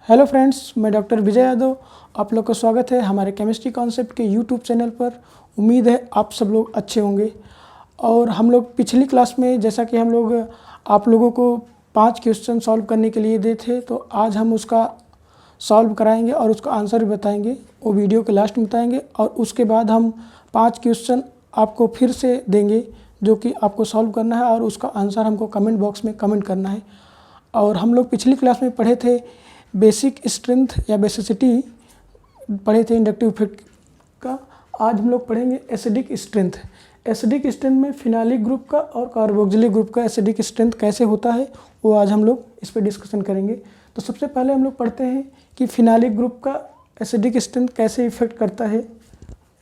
Hello friends, मैं doctor Vijay Yadav. आप लोग का स्वागत है हमारे केमिस्ट्री कॉन्सेप्ट के यूट्यूब चैनल पर। उम्मीद है आप सब लोग अच्छे होंगे। और हम लोग पिछली क्लास में जैसा कि हम लोग आप लोगों को 5 क्वेश्चन सॉल्व करने के लिए दे थे, तो आज हम उसका सॉल्व कराएंगे और उसका आंसर भी बताएंगे। वो वीडियो के लास्ट में बताएंगे और उसके बाद हम 5 क्वेश्चन आपको फिर से देंगे जो कि आपको सॉल्व करना है और उसका आंसर हमको कमेंट बॉक्स में कमेंट करना है। और हम लोग पिछली क्लास में पढ़े थे बेसिक स्ट्रेंथ या बेसिसिटी पढ़े थे इंडक्टिव इफेक्ट का। आज हम लोग पढ़ेंगे एसिडिक स्ट्रेंथ। एसिडिक स्ट्रेंथ में फिनालिक ग्रुप का और कार्बोक्सिलिक ग्रुप का एसिडिक स्ट्रेंथ कैसे होता है वो आज हम लोग इस पर डिस्कशन करेंगे। तो सबसे पहले हम लोग पढ़ते हैं कि फिनालिक ग्रुप का एसिडिक स्ट्रेंथ कैसे इफेक्ट करता है।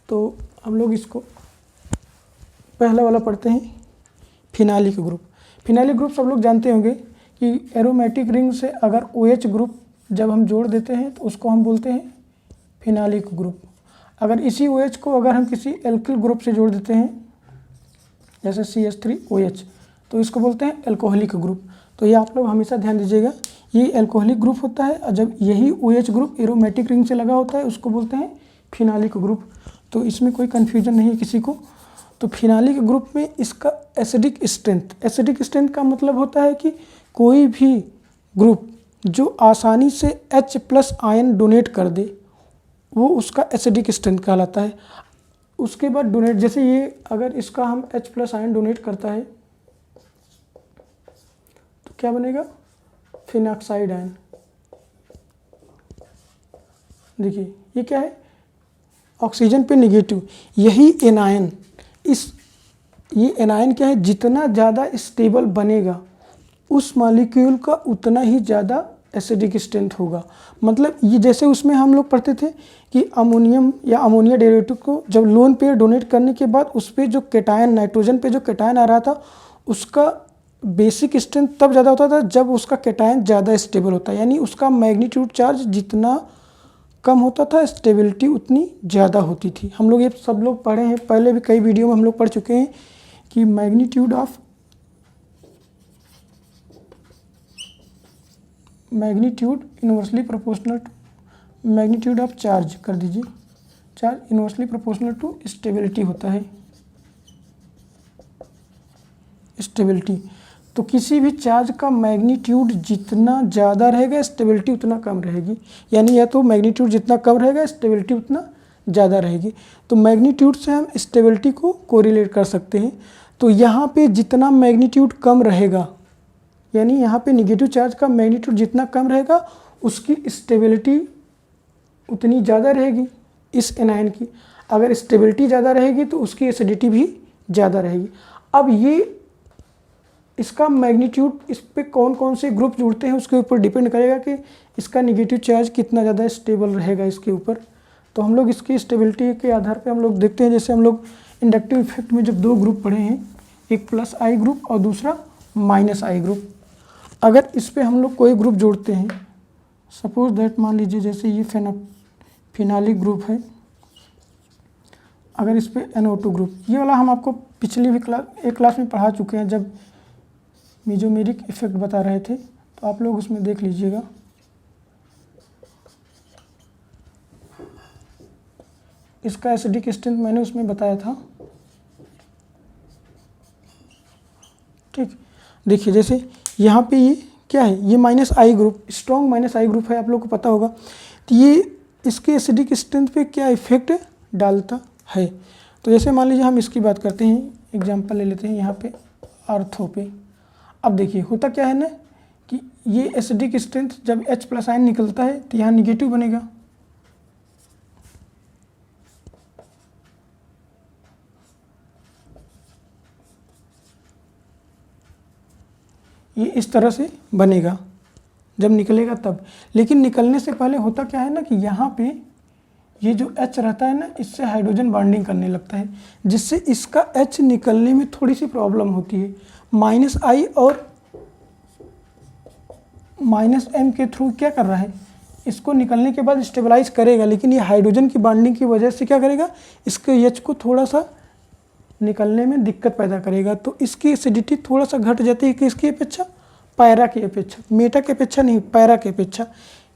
तो हम लोग इसको पहला वाला पढ़ते हैं, फिनालिक ग्रुप। फिनालिक ग्रुप सब लोग जानते होंगे कि एरोमेटिक रिंग से अगर OH ग्रुप जब हम जोड़ देते हैं तो उसको हम बोलते हैं फिनालिक ग्रुप। अगर इसी OH को अगर हम किसी एल्किल ग्रुप से जोड़ देते हैं जैसे CH3OH तो इसको बोलते हैं एल्कोहलिक ग्रुप। तो ये आप लोग हमेशा ध्यान दीजिएगा, ये एल्कोहलिक ग्रुप होता है और जब यही OH ग्रुप एरोमेटिक रिंग से लगा होता है उसको बोलते हैं फिनालिक ग्रुप। तो इसमें कोई कन्फ्यूजन नहीं है किसी को। तो फिनालिक ग्रुप में इसका एसिडिक स्ट्रेंथ का मतलब होता है कि कोई भी ग्रुप जो आसानी से H+ आयन डोनेट कर दे वो उसका एसिडिक स्ट्रेंथ कहलाता है। उसके बाद डोनेट, जैसे ये अगर इसका हम H+ आयन डोनेट करता है तो क्या बनेगा, फिनॉक्साइड आयन। देखिए ये क्या है, ऑक्सीजन पे निगेटिव। यही एनायन ये एनायन क्या है, जितना ज़्यादा स्टेबल बनेगा उस मॉलिक्यूल का उतना ही ज़्यादा एसिडिक स्ट्रेंथ होगा। मतलब ये जैसे उसमें हम लोग पढ़ते थे कि अमोनियम या अमोनिया डेरिवेटिव को जब लोन पेयर डोनेट करने के बाद उस पर जो कैटायन, नाइट्रोजन पे जो कैटायन आ रहा था उसका बेसिक स्ट्रेंथ तब ज़्यादा होता था जब उसका कैटायन ज़्यादा स्टेबल होता है, यानी उसका मैग्नीट्यूड चार्ज जितना कम होता था स्टेबिलिटी उतनी ज़्यादा होती थी। हम लोग ये सब लोग पढ़े हैं, पहले भी कई वीडियो में हम लोग पढ़ चुके हैं कि magnitude inversely proportional to magnitude of charge कर दीजिए, charge inversely proportional to stability होता है, स्टेबिलिटी। तो किसी भी चार्ज का मैग्नीट्यूड जितना ज़्यादा रहेगा स्टेबिलिटी उतना कम रहेगी, यानी या तो मैग्नीट्यूड जितना कम रहेगा स्टेबिलिटी उतना ज़्यादा रहेगी। तो मैग्नीट्यूड से हम स्टेबिलिटी को कोरिलेट कर सकते हैं। तो यहाँ पे जितना मैग्नीट्यूड कम रहेगा, यानी यहाँ पे निगेटिव चार्ज का मैग्नीट्यूड जितना कम रहेगा उसकी स्टेबिलिटी उतनी ज़्यादा रहेगी इस एनायन की। अगर स्टेबिलिटी ज़्यादा रहेगी तो उसकी एसिडिटी भी ज़्यादा रहेगी। अब ये इसका मैग्नीट्यूड, इस पे कौन कौन से ग्रुप जुड़ते हैं उसके ऊपर डिपेंड करेगा कि इसका निगेटिव चार्ज कितना ज़्यादा स्टेबल रहेगा इसके ऊपर। तो हम लोग इसकी स्टेबिलिटी के आधार पे हम लोग देखते हैं। जैसे हम लोग इंडक्टिव इफेक्ट में जब 2 ग्रुप पढ़े हैं, एक +I ग्रुप और दूसरा -I ग्रुप। अगर इस पे हम लोग कोई ग्रुप जोड़ते हैं, सपोज दैट मान लीजिए जैसे ये फिनालिक ग्रुप है, अगर इस पे NO2 ग्रुप, ये वाला हम आपको पिछली भी एक क्लास में पढ़ा चुके हैं जब मेसोमेरिक इफेक्ट बता रहे थे, तो आप लोग उसमें देख लीजिएगा। इसका एसिडिक स्ट्रेंथ मैंने उसमें बताया था। ठीक, देखिए जैसे यहाँ पे ये क्या है, ये -I group, strong -I group है, आप लोग को पता होगा। तो ये इसके एसिडिक स्ट्रेंथ पे क्या इफेक्ट डालता है। तो जैसे मान लीजिए हम इसकी बात करते हैं, एग्जांपल ले लेते हैं यहाँ पे आर्थो पे। अब देखिए होता क्या है ना कि ये एसिडिक स्ट्रेंथ जब H+ आयन निकलता है तो यहाँ निगेटिव बनेगा। ये इस तरह से बनेगा जब निकलेगा तब। लेकिन निकलने से पहले होता क्या है ना कि यहाँ पे ये जो H रहता है ना, इससे हाइड्रोजन बॉन्डिंग करने लगता है, जिससे इसका H निकलने में थोड़ी सी प्रॉब्लम होती है। -I और -M के थ्रू क्या कर रहा है, इसको निकलने के बाद स्टेबलाइज करेगा, लेकिन ये हाइड्रोजन की बॉन्डिंग की वजह से क्या करेगा, इसके H को थोड़ा सा निकलने में दिक्कत पैदा करेगा। तो इसकी एसिडिटी थोड़ा सा घट जाती है किसकी अपेक्षा, पैरा की अपेक्षा, मेटा की अपेक्षा नहीं, पैरा की अपेक्षा।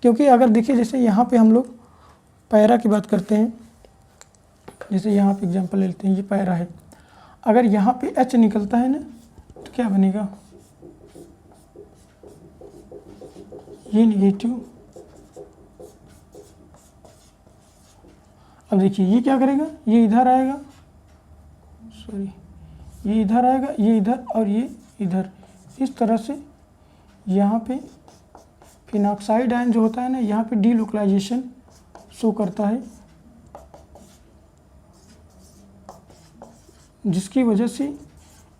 क्योंकि अगर देखिए जैसे यहाँ पे हम लोग पैरा की बात करते हैं, जैसे यहाँ पे एग्जांपल लेते हैं, ये पैरा है, अगर यहाँ पे H निकलता है ना तो क्या बनेगा, ये नेगेटिव। अब देखिए ये क्या करेगा, ये इधर आएगा, सॉरी ये इधर आएगा, ये इधर और ये इधर, इस तरह से यहाँ पे फिनॉक्साइड आयन जो होता है ना, यहाँ पे डीलोकलाइजेशन शो करता है, जिसकी वजह से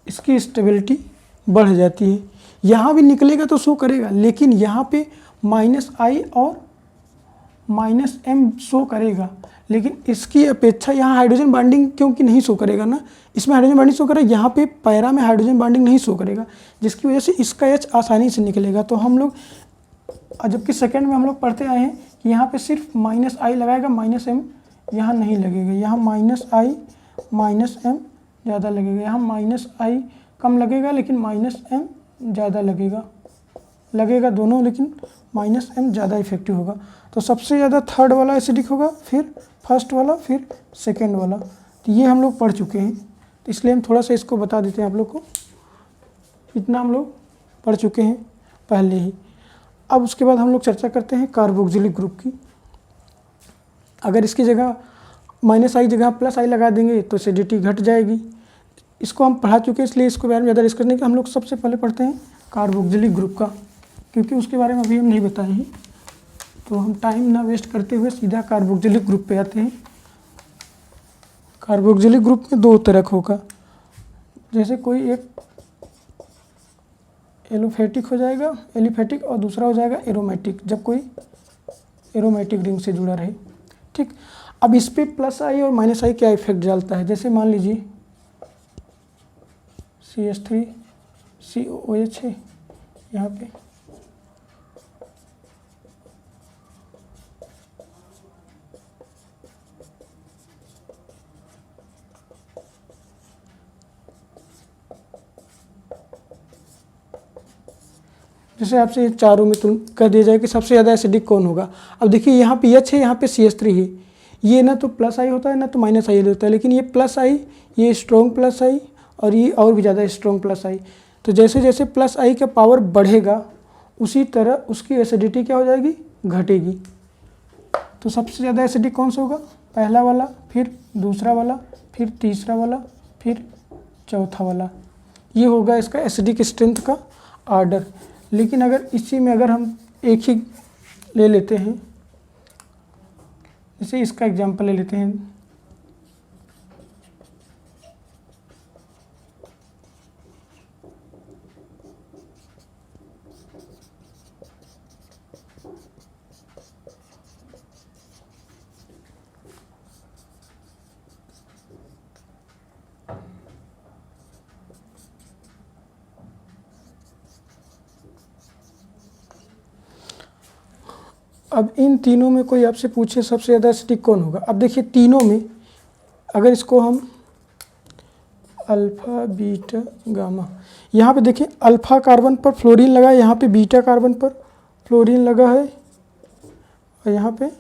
इसकी स्टेबिलिटी बढ़ जाती है। यहाँ भी निकलेगा तो शो करेगा, लेकिन यहाँ पे -I और -M शो करेगा, लेकिन इसकी अपेक्षा यहाँ हाइड्रोजन बॉन्डिंग क्योंकि नहीं शो करेगा ना, इसमें हाइड्रोजन बॉन्डिंग शो करेगा, यहाँ पे पैरा में हाइड्रोजन बॉन्डिंग नहीं शो करेगा, जिसकी वजह से इसका H आसानी से निकलेगा। तो हम लोग जबकि सेकंड में हम लोग पढ़ते आए हैं कि यहाँ पे सिर्फ -I लगाएगा, -M यहाँ नहीं लगेगा, यहाँ -I -M ज़्यादा लगेगा, यहाँ -I कम लगेगा लेकिन -M ज़्यादा लगेगा दोनों, लेकिन -M ज़्यादा इफेक्टिव होगा। तो सबसे ज़्यादा थर्ड वाला एसिडिक होगा, फिर फर्स्ट वाला, फिर सेकेंड वाला। तो ये हम लोग पढ़ चुके हैं, तो इसलिए हम थोड़ा सा इसको बता देते हैं आप लोग को, इतना हम लोग पढ़ चुके हैं पहले ही। अब उसके बाद हम लोग चर्चा करते हैं कार्बोक्सिलिक ग्रुप की। अगर इसकी जगह -I जगह +I लगा देंगे तो एसिडिटी घट जाएगी। इसको हम पढ़ा चुके हैं, इसलिए इसके बारे में ज़्यादा डिस्कस नहीं, कि हम लोग सबसे पहले पढ़ते हैं कार्बोक्सिलिक ग्रुप का, क्योंकि उसके बारे में अभी हम नहीं बताए हैं। तो हम टाइम ना वेस्ट करते हुए सीधा कार्बोक्सिलिक ग्रुप पे आते हैं। कार्बोक्सिलिक ग्रुप में दो तरह होगा, जैसे कोई एक एलोफेटिक हो जाएगा, एलिफेटिक, और दूसरा हो जाएगा एरोमेटिक, जब कोई एरोमेटिक रिंग से जुड़ा रहे। ठीक, अब इस पर +I और -I क्या इफेक्ट डालता है, जैसे मान लीजिए CH3COOH है यहाँ पे, जैसे आपसे ये चारों में तुम कह दिया जाए कि सबसे ज़्यादा एसिडिक कौन होगा। अब देखिए यहाँ पे H है, यहाँ पे CH3 है, ये ना तो +I होता है ना तो -I होता है, लेकिन ये +I, ये स्ट्रॉन्ग +I और ये और भी ज़्यादा स्ट्रॉन्ग +I। तो जैसे जैसे +I का पावर बढ़ेगा उसी तरह उसकी एसिडिटी क्या हो जाएगी, घटेगी। तो सबसे ज़्यादा एसिडिक कौन सा होगा, पहला वाला, फिर दूसरा वाला, फिर तीसरा वाला, फिर चौथा वाला। ये होगा इसका एसिडिक स्ट्रेंथ का आर्डर। लेकिन अगर इसी में अगर हम एक ही ले लेते हैं, जैसे इसका एग्जांपल ले लेते हैं, अब इन तीनों में कोई आपसे पूछे सबसे ज़्यादा एसिडिक कौन होगा। अब देखिए तीनों में अगर इसको हम अल्फ़ा, बीटा, गामा, यहाँ पे देखिए अल्फ़ा कार्बन पर फ्लोरीन लगा है, यहाँ पे बीटा कार्बन पर फ्लोरीन लगा है, और यहाँ पे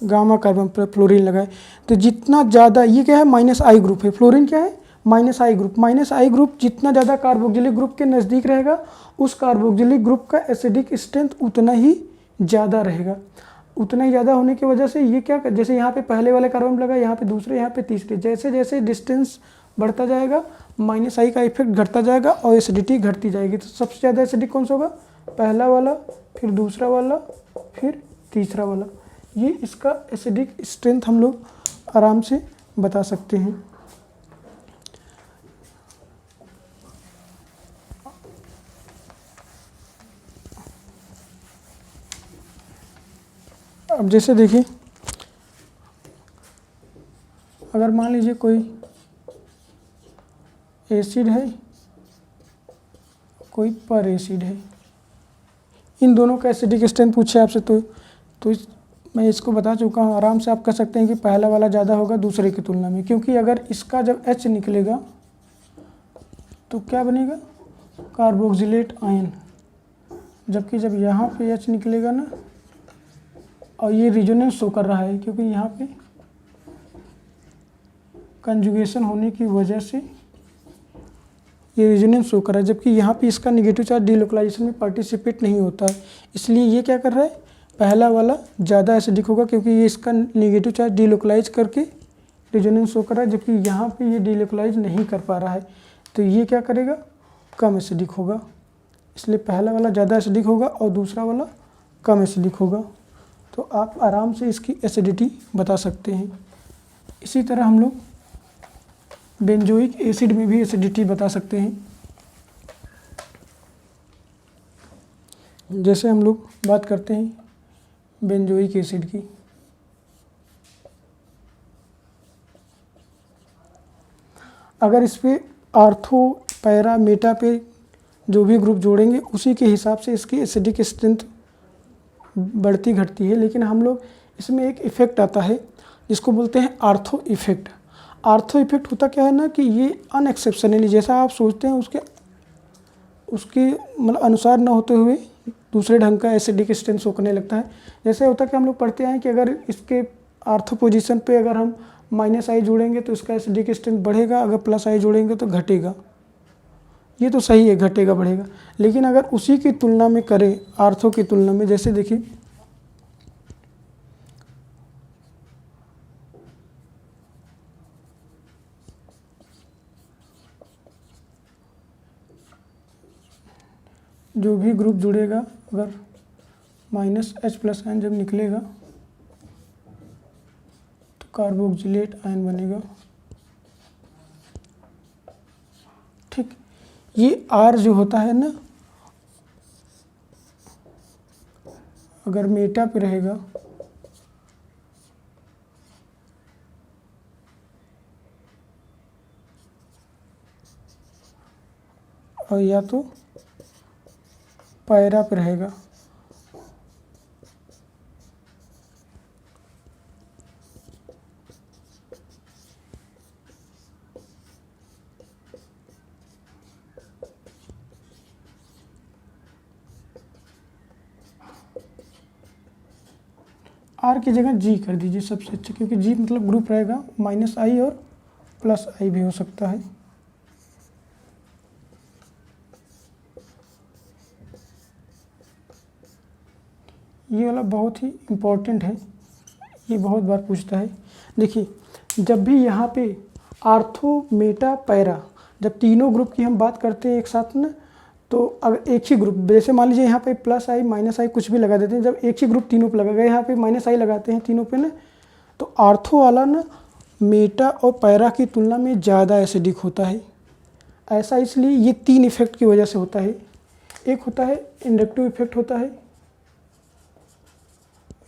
गामा कार्बन पर फ्लोरीन लगा है। तो जितना ज़्यादा, ये क्या है, -I ग्रुप है, फ्लोरीन क्या है, -I ग्रुप। -I ग्रुप जितना ज़्यादा कार्बोक्सिलिक ग्रुप के नज़दीक रहेगा, उस कार्बोक्सिलिक ग्रुप का एसिडिक स्ट्रेंथ उतना ही ज़्यादा रहेगा। उतना ही ज़्यादा होने की वजह से ये क्या, जैसे यहाँ पे पहले वाले कार्बन लगा, यहाँ पे दूसरे, यहाँ पे तीसरे, जैसे जैसे डिस्टेंस बढ़ता जाएगा -I का इफेक्ट घटता जाएगा और एसिडिटी घटती जाएगी। तो सबसे ज़्यादा एसिडिक कौन सा होगा, पहला वाला, फिर दूसरा वाला, फिर तीसरा वाला। ये इसका एसिडिक स्ट्रेंथ हम लोग आराम से बता सकते हैं। अब जैसे देखिए, अगर मान लीजिए कोई एसिड है, कोई पर एसिड है, इन दोनों का एसिडिक स्ट्रेंथ पूछे आपसे, तो मैं इसको बता चुका हूँ। आराम से आप कह सकते हैं कि पहला वाला ज़्यादा होगा दूसरे की तुलना में, क्योंकि अगर इसका जब H निकलेगा तो क्या बनेगा, कार्बोक्सिलेट आयन जबकि जब यहाँ पे H निकलेगा ना, और ये रिजोनेंस शो कर रहा है क्योंकि यहाँ पे कंजुगेशन होने की वजह से ये रिजोनेंस शो कर रहा है, जबकि यहाँ पे इसका नेगेटिव चार्ज डीलोकलाइजेशन में पार्टिसिपेट नहीं होता है। इसलिए ये क्या कर रहा है, पहला वाला ज़्यादा एसिडिक होगा क्योंकि ये इसका नेगेटिव चार्ज डीलोकलाइज करके रिजोनेंस शो कर रहा है, जबकि यहाँ पे ये डीलोकलाइज नहीं कर पा रहा है। तो ये क्या करेगा, कम एसिडिक होगा। इसलिए पहला वाला ज़्यादा एसिडिक होगा और दूसरा वाला कम एसिडिक होगा। तो आप आराम से इसकी एसिडिटी बता सकते हैं। इसी तरह हम लोग बेंजोइक एसिड में भी एसिडिटी बता सकते हैं। जैसे हम लोग बात करते हैं बेंजोइक एसिड की, अगर इस पे आर्थो, पैरा, मेटा पे जो भी ग्रुप जोड़ेंगे उसी के हिसाब से इसकी एसिडिक स्ट्रेंथ बढ़ती घटती है। लेकिन हम लोग इसमें एक इफ़ेक्ट आता है जिसको बोलते हैं आर्थो इफ़ेक्ट। आर्थो इफ़ेक्ट होता क्या है ना कि ये अनएक्सेप्शनली, जैसा आप सोचते हैं उसके मतलब अनुसार न होते हुए दूसरे ढंग का एसिडिक स्ट्रेंथ शो करने लगता है। जैसे होता कि हम लोग पढ़ते हैं कि अगर इसके आर्थो पोजीशन पे अगर हम -I जोड़ेंगे तो इसका एसिडिक स्ट्रेंथ बढ़ेगा, अगर +I जोड़ेंगे तो घटेगा। ये तो सही है, घटेगा बढ़ेगा। लेकिन अगर उसी की तुलना में करें, आर्थो की तुलना में, जैसे देखिए जो भी ग्रुप जुड़ेगा, अगर -H+N जब निकलेगा तो कार्बोक्जिलेट आयन बनेगा। ठीक, ये R जो होता है ना, अगर मेटा पे रहेगा और या तो पैरा पे रहेगा, R की जगह G कर दीजिए सबसे अच्छा, क्योंकि G मतलब ग्रुप रहेगा -I और +I भी हो सकता है। ये वाला बहुत ही इम्पोर्टेंट है, ये बहुत बार पूछता है। देखिए, जब भी यहाँ पे आर्थो, मेटा, पैरा, जब तीनों ग्रुप की हम बात करते हैं एक साथ ना, तो अगर एक ही ग्रुप, जैसे मान लीजिए यहाँ पे +I -I कुछ भी लगा देते हैं, जब एक ही ग्रुप तीनों पे लगा गया, यहाँ पे -I लगाते हैं तीनों पे ना, तो आर्थो वाला ना मेटा और पैरा की तुलना में ज़्यादा एसिडिक होता है। ऐसा इसलिए ये 3 इफेक्ट की वजह से होता है। एक होता है इंडक्टिव इफेक्ट होता है,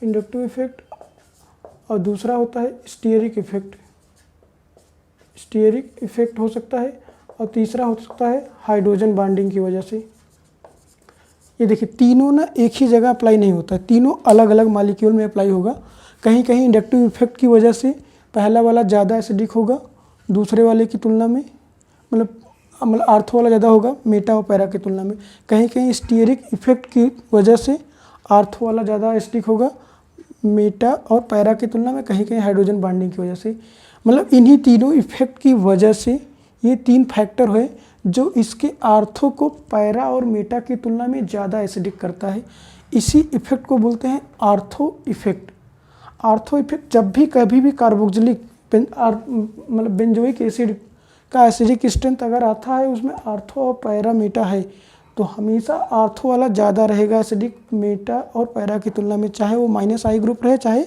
इंडक्टिव इफेक्ट, और दूसरा होता है स्टीयरिक इफेक्ट। स्टीयरिक इफेक्ट हो सकता है, और तीसरा हो सकता है हाइड्रोजन बॉन्डिंग की वजह से। ये देखिए, तीनों ना एक ही जगह अप्लाई नहीं होता है, तीनों अलग अलग मॉलिक्यूल में अप्लाई होगा। कहीं कहीं इंडक्टिव इफेक्ट की वजह से पहला वाला ज़्यादा एसिडिक होगा दूसरे वाले की तुलना में, मतलब आर्थो वाला ज़्यादा होगा मेटा और पैरा की तुलना में। कहीं कहीं स्टीयरिक इफेक्ट की वजह से आर्थो वाला ज़्यादा एसिडिक होगा मेटा और पैरा की तुलना में, कहीं कहीं हाइड्रोजन बॉन्डिंग की वजह से। मतलब इन्हीं तीनों इफेक्ट की वजह से ये 3 फैक्टर है जो इसके आर्थो को पैरा और मेटा की तुलना में ज़्यादा एसिडिक करता है। इसी इफेक्ट को बोलते हैं आर्थो इफेक्ट। आर्थो इफेक्ट जब भी कभी भी कार्बोक्जिलिक मतलब बेंजोइक एसिड का एसिडिक स्ट्रेंथ अगर आता है, उसमें आर्थो और पैरा मेटा है, तो हमेशा आर्थो वाला ज़्यादा रहेगा एसिडिक मेटा और पैरा की तुलना में, चाहे वो -I ग्रुप रहे चाहे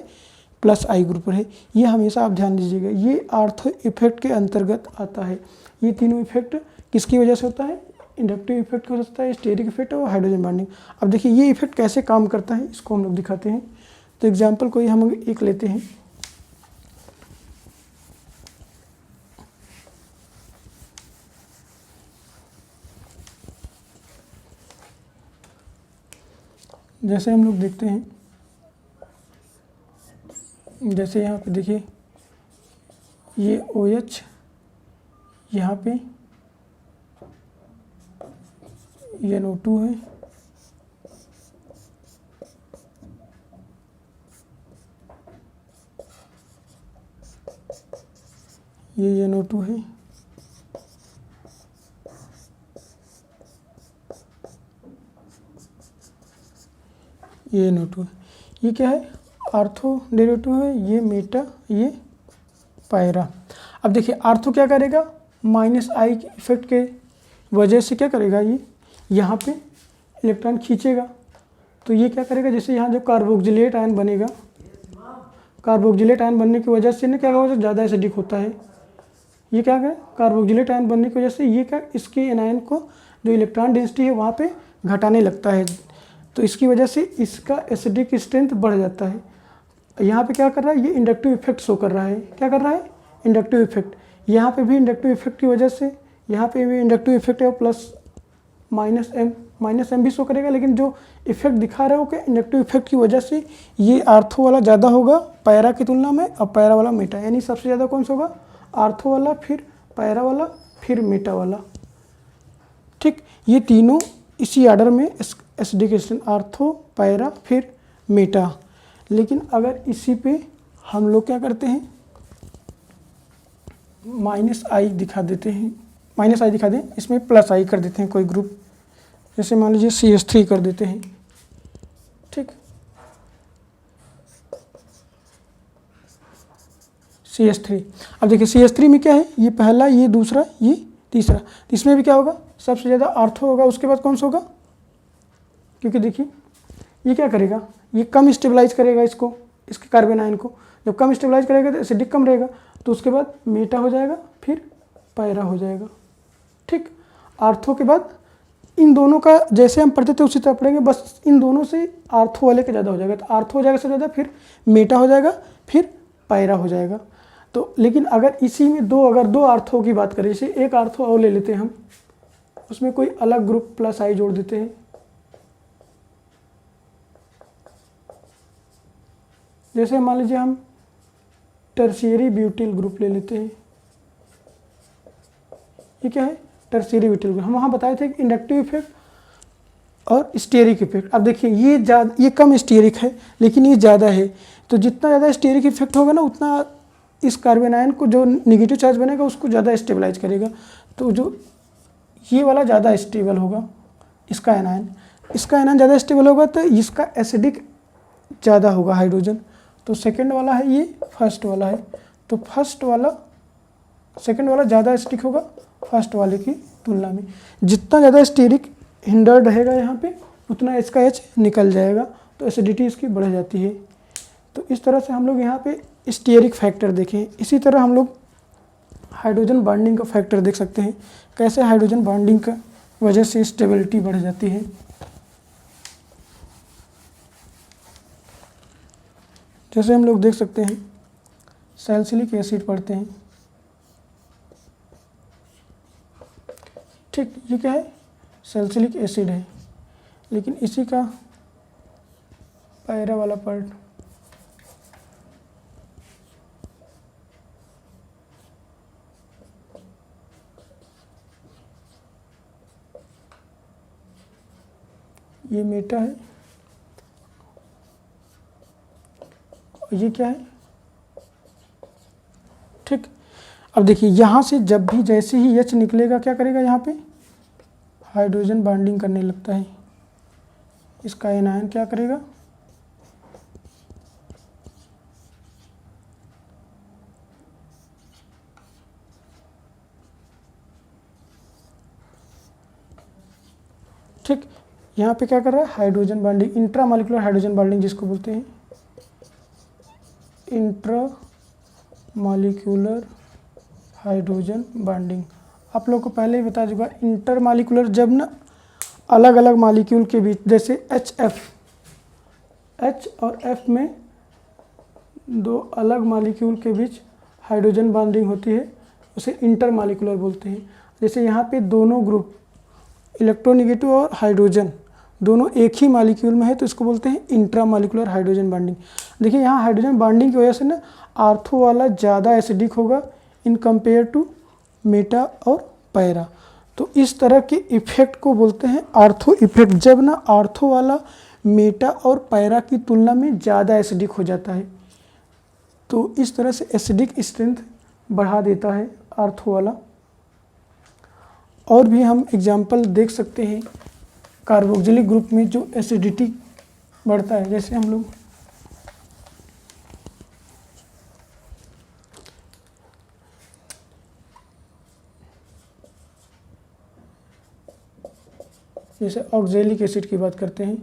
+I ग्रुप रहे। ये हमेशा आप ध्यान दीजिएगा, ये आर्थो इफेक्ट के अंतर्गत आता है। ये तीनों इफेक्ट किसकी वजह से होता है, इंडक्टिव इफेक्ट हो सकता है, स्टीयरिक इफेक्ट और हाइड्रोजन बॉन्डिंग। अब देखिए ये इफेक्ट कैसे काम करता है, इसको हम लोग दिखाते हैं। तो एग्जाम्पल कोई हम एक लेते हैं, जैसे हम लोग देखते हैं, जैसे यहाँ पे देखिए ये OH, यहाँ पे ये NO2 है, ये NO2 है, ये NO2 है। ये क्या है, आर्थो डेरिवेटिव है, ये मेटा, ये पायरा। अब देखिए आर्थो क्या करेगा, -I के इफेक्ट के वजह से क्या करेगा, ये यहाँ पे इलेक्ट्रॉन खींचेगा। तो ये क्या करेगा, जैसे यहाँ जो कार्बोक्जिलेट आयन बनेगा, कार्बोक्जिलेट आयन बनने की वजह से ना क्या होगा, ज़्यादा एसिडिक होता है। ये क्या है, कार्बोक्जिलेट आयन बनने की वजह से ये क्या, इसके एनायन को जो इलेक्ट्रॉन डेंसिटी है वहाँ पे घटाने लगता है। तो इसकी वजह से इसका एसिडिक स्ट्रेंथ बढ़ जाता है। यहाँ पे क्या कर रहा है, ये इंडक्टिव इफेक्ट शो कर रहा है। क्या कर रहा है, इंडक्टिव इफेक्ट। यहाँ पे भी इंडक्टिव इफेक्ट की वजह से, यहाँ पे भी इंडक्टिव इफेक्ट है, प्लस -M भी शो करेगा, लेकिन जो इफेक्ट दिखा रहा है वो क्या, इंडक्टिव इफेक्ट की वजह से ये आर्थो वाला ज़्यादा होगा पैरा की तुलना में, और पैरा वाला मेटा। यानी सबसे ज़्यादा कौन सा होगा, आर्थो वाला, फिर पैरा वाला, फिर मेटा वाला। ठीक, ये तीनों इसी ऑर्डर में एसिडिक स्ट्रेंथ, आर्थो, पैरा, फिर मेटा। लेकिन अगर इसी पे हम लोग क्या करते हैं, -I दिखा देते हैं, -I दिखा दें, इसमें +I कर देते हैं कोई ग्रुप, जैसे मान लीजिए CH3 कर देते हैं। ठीक, CH3। अब देखिए CH3 में क्या है, ये पहला, ये दूसरा, ये तीसरा। तो इसमें भी क्या होगा, सबसे ज़्यादा आर्थो होगा, उसके बाद कौन सा होगा, क्योंकि देखिए ये क्या करेगा, ये कम स्टेबलाइज करेगा इसको, इसके कार्बन आयन को। जब कम स्टेबलाइज करेगा तो एसिडिक कम रहेगा, तो उसके बाद मेटा हो जाएगा, फिर पैरा हो जाएगा। ठीक, आर्थो के बाद इन दोनों का जैसे हम पढ़ते थे उसी तरह पढ़ेंगे, बस इन दोनों से आर्थो वाले का ज़्यादा हो जाएगा। तो आर्थो हो जाएगा सबसे ज़्यादा, फिर मेटा हो जाएगा, फिर पैरा हो जाएगा। तो लेकिन अगर इसी में अगर दो आर्थो की बात करें, जैसे एक आर्थो और ले लेते हैं हम, उसमें कोई अलग ग्रुप +I जोड़ देते हैं। जैसे मान लीजिए हम टर्शियरी ब्यूटिल ग्रुप ले लेते हैं। ये क्या है, टर्शियरी ब्यूटिल ग्रुप। हम वहाँ बताए थे कि इंडक्टिव इफेक्ट और स्टीयरिक इफेक्ट। अब देखिए ये कम स्टीयरिक है, लेकिन ये ज़्यादा है। तो जितना ज़्यादा स्टीयरिक इफेक्ट होगा ना, उतना इस कार्बन आयन को जो निगेटिव चार्ज बनेगा उसको ज़्यादा स्टेबलाइज करेगा। तो जो ये वाला ज़्यादा स्टेबल होगा, इसका एनायन ज़्यादा स्टेबल होगा, तो इसका एसिडिक ज़्यादा होगा हाइड्रोजन। तो सेकंड वाला है, ये फर्स्ट वाला है। तो सेकंड वाला ज़्यादा एसिडिक होगा फर्स्ट वाले की तुलना में। जितना ज़्यादा स्टीयरिक हिंडर्ड रहेगा यहाँ पे, उतना इसका H निकल जाएगा, तो एसिडिटी इसकी बढ़ जाती है। तो इस तरह से हम लोग यहाँ पे स्टीयरिक फैक्टर देखें। इसी तरह हम लोग हाइड्रोजन बॉन्डिंग का फैक्टर देख सकते हैं, कैसे हाइड्रोजन बॉन्डिंग का वजह से स्टेबिलिटी बढ़ जाती है। जैसे हम लोग देख सकते हैं, सैलिसिलिक एसिड पढ़ते हैं। ठीक, ये क्या है, सैलिसिलिक एसिड है, लेकिन इसी का पैरा वाला पार्ट, ये मेटा है, ये क्या है। ठीक, अब देखिए यहाँ से जब भी जैसे ही H निकलेगा, क्या करेगा, यहाँ पे हाइड्रोजन बॉन्डिंग करने लगता है। इसका एनायन क्या करेगा, ठीक, यहाँ पे क्या कर रहा है, hydrogen bonding, intramolecular hydrogen bonding जिसको बोलते हैं, इंट्रामॉलिक्यूलर हाइड्रोजन बॉन्डिंग। आप लोग को पहले ही बता चुका, इंटरमॉलिक्यूलर जब ना अलग अलग मॉलिक्यूल के बीच, जैसे H और F में दो अलग मॉलिक्यूल के बीच हाइड्रोजन बॉन्डिंग होती है, उसे इंटरमॉलिक्यूलर बोलते हैं। जैसे यहाँ पे दोनों ग्रुप इलेक्ट्रोनेगेटिव और हाइड्रोजन दोनों एक ही मॉलिक्यूल में है, तो इसको बोलते हैं इंट्रामॉलिक्यूलर हाइड्रोजन बॉन्डिंग। देखिए यहाँ हाइड्रोजन बॉन्डिंग की वजह से ना आर्थो वाला ज़्यादा एसिडिक होगा इन कंपेयर टू मेटा और पैरा। तो इस तरह के इफेक्ट को बोलते हैं आर्थो इफेक्ट, जब ना आर्थो वाला मेटा और पैरा की तुलना में ज़्यादा एसिडिक हो जाता है। तो इस तरह से एसिडिक स्ट्रेंथ बढ़ा देता है आर्थो वाला। और भी हम एग्जाम्पल देख सकते हैं कार्बोक्सिलिक ग्रुप में जो एसिडिटी बढ़ता है। जैसे हम लोग जैसे ऑक्जेलिक एसिड की बात करते हैं,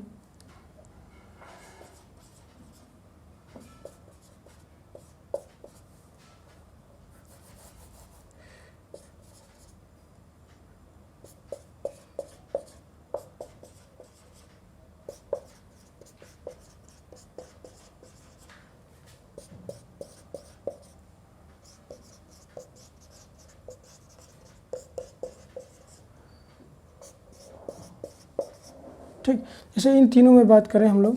ठीक। जैसे इन तीनों में बात करें हम लोग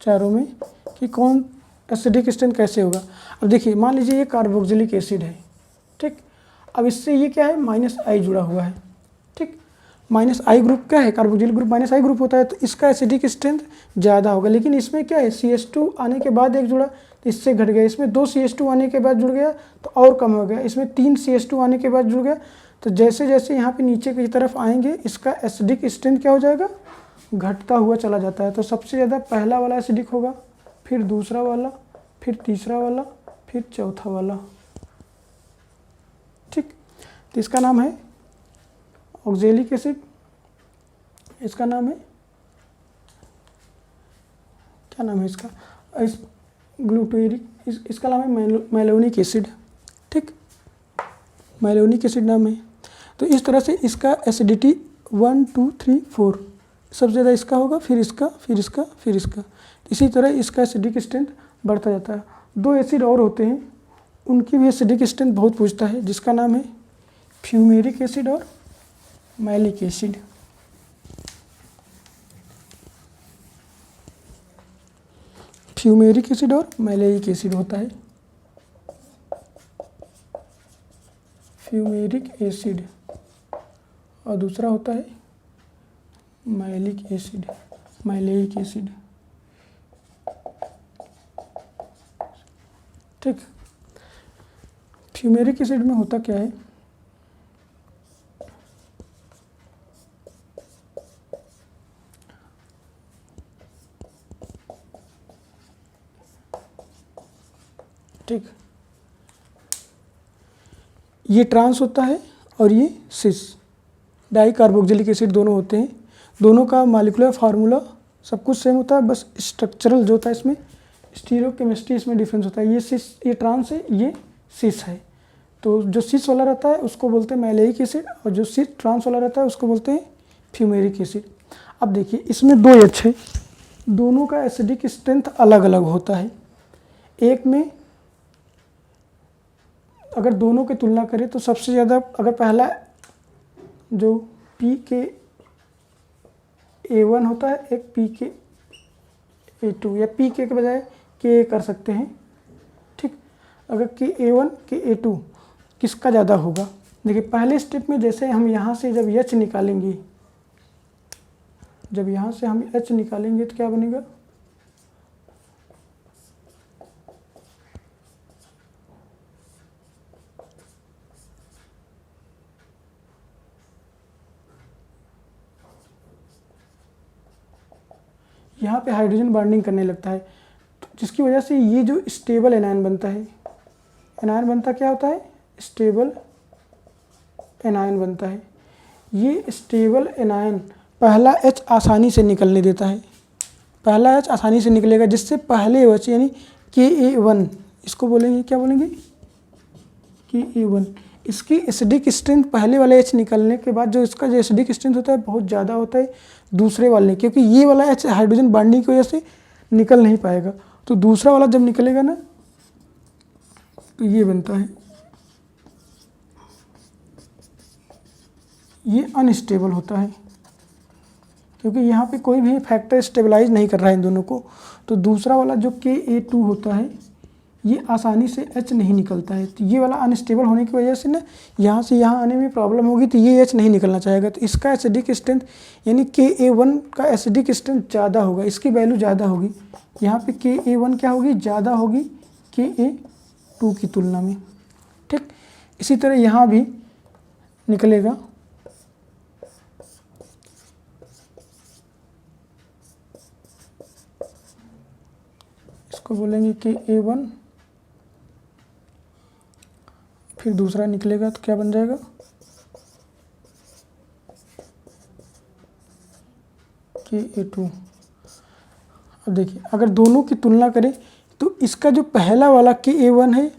चारों में कि कौन एसिडिक स्ट्रेंथ कैसे होगा। अब देखिए मान लीजिए ये कार्बोक्सिलिक एसिड है, ठीक। अब इससे ये क्या है, -I जुड़ा हुआ है, ठीक। -I ग्रुप क्या है, कार्बोक्सिलिक ग्रुप -I ग्रुप होता है, तो इसका एसिडिक स्ट्रेंथ ज़्यादा होगा। लेकिन इसमें क्या है, CH2 आने के बाद एक जुड़ा तो इससे घट गया। इसमें 2 CH2 आने के बाद जुड़ गया तो और कम हो गया। इसमें 3 CH2 आने के बाद जुड़ गया। तो जैसे जैसे यहाँ पे नीचे की तरफ आएंगे इसका एसिडिक स्ट्रेंथ क्या हो जाएगा, घटता हुआ चला जाता है। तो सबसे ज़्यादा पहला वाला एसिडिक होगा, फिर दूसरा वाला, फिर तीसरा वाला, फिर चौथा वाला, ठीक। तो इसका नाम है ऑक्जेलिक एसिड, इसका नाम है, क्या नाम है इसका, इस ग्लूटेरिक, इसका नाम है मैलोनिक एसिड, ठीक। मैलोनिक एसिड नाम है। तो इस तरह से इसका एसिडिटी 1 2 3 4 सबसे ज़्यादा इसका होगा, फिर इसका, फिर इसका, फिर इसका। इसी तरह इसका एसिडिक स्ट्रेंथ बढ़ता जाता है। 2 एसिड और होते हैं, उनकी भी एसिडिक स्ट्रेंथ बहुत पूछता है, जिसका नाम है फ्यूमेरिक एसिड और मैलिक एसिड। फ्यूमेरिक एसिड और मैलेइक एसिड होता है। फ्यूमेरिक एसिड और दूसरा होता है मैलिक एसिड, मैलेइक एसिड, ठीक। फ्यूमेरिक एसिड में होता क्या है, ठीक, ये ट्रांस होता है और ये सिस, डाई कार्बोक्सिलिक एसिड दोनों होते हैं। दोनों का मॉलिक्यूलर फार्मूला सब कुछ सेम होता है, बस स्ट्रक्चरल जो होता है इसमें स्टीरियोकेमिस्ट्री इसमें डिफरेंस होता है। ये सिस, ये ट्रांस है, ये सिस है। तो जो सिस वाला रहता है उसको बोलते हैं मैलेइक एसिड और जो सिस ट्रांस वाला रहता है उसको बोलते हैं फ्यूमेरिक एसिड। अब देखिए इसमें 2 H है, दोनों का एसिडिक स्ट्रेंथ अलग अलग होता है। एक में अगर दोनों की तुलना करें तो सबसे ज़्यादा, अगर पहला जो PKA1 होता है, एक PKA2 या PK के बजाय Ka कर सकते हैं, ठीक। अगर KA1 KA2 किसका ज़्यादा होगा, देखिए पहले स्टेप में जैसे हम यहाँ से जब H निकालेंगे, जब यहाँ से हम H निकालेंगे तो क्या बनेगा, यहाँ पे हाइड्रोजन बॉन्डिंग करने लगता है, तो जिसकी वजह से ये जो स्टेबल एनायन बनता है, एनायन बनता क्या होता है, स्टेबल एनायन बनता है। ये स्टेबल एनायन पहला H आसानी से निकलने देता है, पहला H आसानी से निकलेगा, जिससे पहले H यानी Ka1 इसको बोलेंगे, क्या बोलेंगे, Ka1। इसकी एसिडिक स्ट्रेंथ पहले वाले H निकलने के बाद जो इसका जो एसिडिक स्ट्रेंथ होता है बहुत ज़्यादा होता है दूसरे वाले, क्योंकि ये वाला H हाइड्रोजन बॉन्डिंग की वजह से निकल नहीं पाएगा। तो दूसरा वाला जब निकलेगा ना तो ये बनता है, ये अनस्टेबल होता है, क्योंकि यहाँ पे कोई भी फैक्टर स्टेबलाइज नहीं कर रहा है इन दोनों को। तो दूसरा वाला जो Ka2 होता है ये आसानी से H नहीं निकलता है, तो ये वाला अनस्टेबल होने की वजह से ना यहाँ से यहाँ आने में प्रॉब्लम होगी, तो ये H नहीं निकलना चाहेगा। तो इसका एसिडिक स्ट्रेंथ यानी Ka1 का एसिडिक स्ट्रेंथ ज़्यादा होगा, इसकी वैल्यू ज़्यादा होगी। यहाँ पे Ka1 क्या होगी, ज़्यादा होगी Ka2 2 की तुलना में। ठीक, इसी तरह यहाँ भी निकलेगा, इसको बोलेंगे कि A1, फिर दूसरा निकलेगा तो क्या बन जाएगा कि A2। अब देखिए अगर दोनों की तुलना करें तो इसका जो पहला वाला KA1 है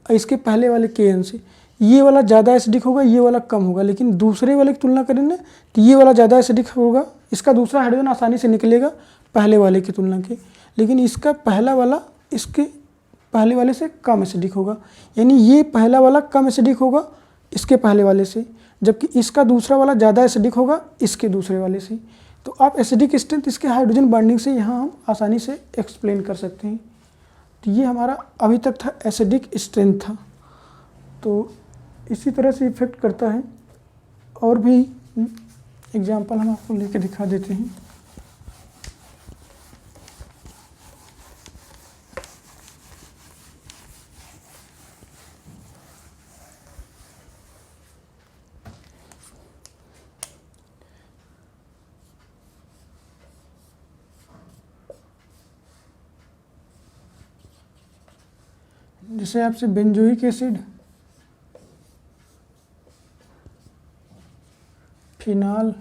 इसके पहले वाले KN से ये वाला ज़्यादा एसिडिक होगा, ये वाला कम होगा। लेकिन दूसरे वाले की तुलना करें ना तो ये वाला ज़्यादा एसिडिक होगा, इसका दूसरा हाइड्रोजन आसानी से निकलेगा पहले वाले की तुलना के, लेकिन इसका पहला वाला इसके पहले वाले से कम एसिडिक होगा। यानी ये पहला वाला कम एसिडिक होगा इसके पहले वाले से, जबकि इसका दूसरा वाला ज़्यादा एसिडिक होगा इसके दूसरे वाले से। तो आप एसिडिक स्ट्रेंथ इसके हाइड्रोजन बॉन्डिंग से यहाँ हम आसानी से एक्सप्लेन कर सकते हैं। तो ये हमारा अभी तक था एसिडिक स्ट्रेंथ था। तो इसी तरह से इफेक्ट करता है, और भी एग्जाम्पल हम आपको लेके दिखा देते हैं। जैसे आपसे benzoic acid, phenol,